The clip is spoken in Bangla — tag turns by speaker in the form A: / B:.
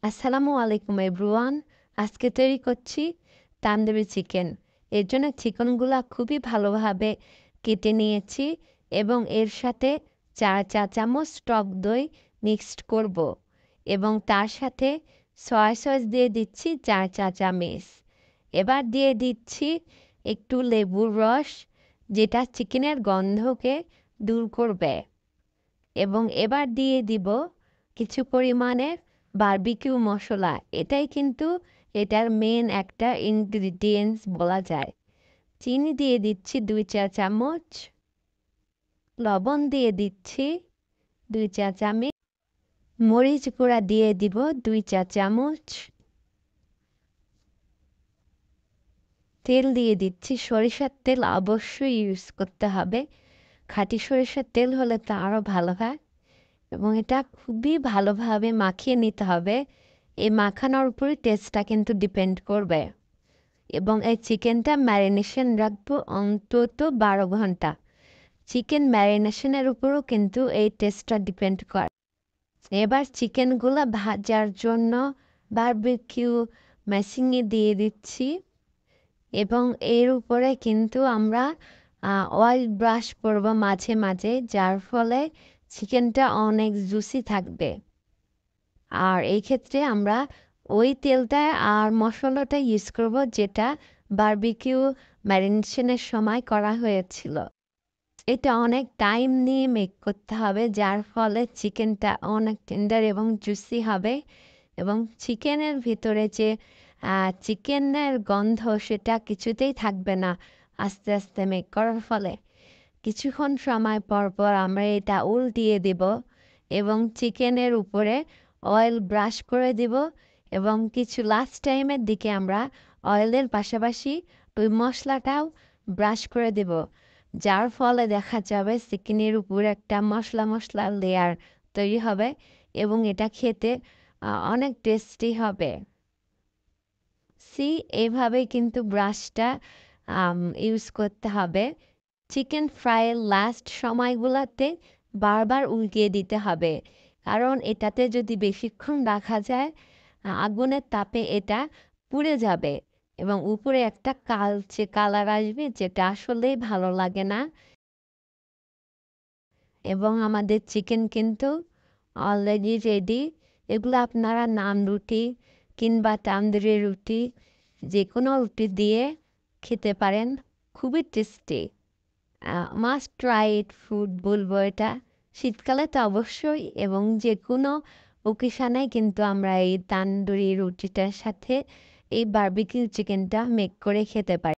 A: আসসালামু আলাইকুম এভরিওয়ান। আজকে তৈরি করছি তান্দুরি চিকেন। এর জন্য চিকেনগুলা খুবই ভালোভাবে কেটে নিয়েছি এবং এর সাথে 4 চা চামচ টক দই মিক্সড করব এবং তার সাথে সয়া সস দিয়ে দিচ্ছি 4 চা চামচ। এবার দিয়ে দিচ্ছি একটু লেবুর রস, যেটা চিকেনের গন্ধকে দূর করবে। এবং এবার দিয়ে দিব কিছু পরিমাণে বারবিকিউ মশলা। এটাই কিন্তু এটার মেন একটা ইনগ্রিডিয়েন্টস বলা যায়। চিনি দিয়ে দিচ্ছি 2 চা চামচ, লবণ দিয়ে দিচ্ছি 2 চা চামচ, মরিচ গুঁড়া দিয়ে দিব 2 চা চামচ, তেল দিয়ে দিচ্ছি সরিষার তেল অবশ্যই ইউজ করতে হবে। খাঁটি সরিষার তেল হলে তো আরও ভালো হয়। এবং এটা খুবই ভালোভাবে মাখিয়ে নিতে হবে। এই মাখানোর উপরই টেস্টটা কিন্তু ডিপেন্ড করবে। এবং এই চিকেনটা ম্যারিনেশন রাখবো অন্তত 12 ঘন্টা। চিকেন ম্যারিনেশনের উপরও কিন্তু এই টেস্টটা ডিপেন্ড করে। এবার চিকেনগুলো ভাজার জন্য বারবিকিউ মেশিনে দিয়ে দিচ্ছি এবং এর উপরে কিন্তু আমরা অয়েল ব্রাশ করব মাঝে মাঝে, যার ফলে চিকেনটা অনেক জুসি থাকবে। আর এই ক্ষেত্রে আমরা ওই তেলটা আর মশলাটা ইউজ করব যেটা বারবিকিউ ম্যারিনেশনের সময় করা হয়েছিল। এটা অনেক টাইম নিয়ে মেক করতে হবে, যার ফলে চিকেনটা অনেক টেন্ডার এবং জুসি হবে এবং চিকেনের ভিতরে যে চিকেনের গন্ধ সেটা কিছুতেই থাকবে না আস্তে আস্তে মেক করার ফলে। কিছুক্ষণ সময় পর পর আমরা এটা উল্টিয়ে দেব এবং চিকেনের উপরে অয়েল ব্রাশ করে দিব এবং কিছু লাস্ট টাইমের দিকে আমরা অয়েলের পাশাপাশি ওই মশলাটাও ব্রাশ করে দেব, যার ফলে দেখা যাবে চিকেনের উপরে একটা মশলা মশলা লেয়ার তৈরি হবে এবং এটা খেতে অনেক টেস্টি হবে। এইভাবেই কিন্তু ব্রাশটা ইউজ করতে হবে। চিকেন ফ্রাইয়ের লাস্ট সময়গুলোতে বারবার উল্টিয়ে দিতে হবে, কারণ এটাতে যদি বেশিক্ষণ রাখা যায় আগুনের তাপে এটা পুড়ে যাবে এবং উপরে একটা কালচে কালার আসবে, যেটা আসলেই ভালো লাগে না। এবং আমাদের চিকেন কিন্তু অলরেডি রেডি। এগুলো আপনারা নান রুটি কিংবা তান্দুরি রুটি যে কোনো রুটি দিয়ে খেতে পারেন। খুবই tasty, must try eat food বলবো এটা। শীতকালে তো অবশ্যই, এবং যে কোনো ওকেশানে কিন্তু আমরা এই তান্দুরি রুটিটার সাথে এই বারবিকিউ চিকেনটা মেক করে খেতে পারি।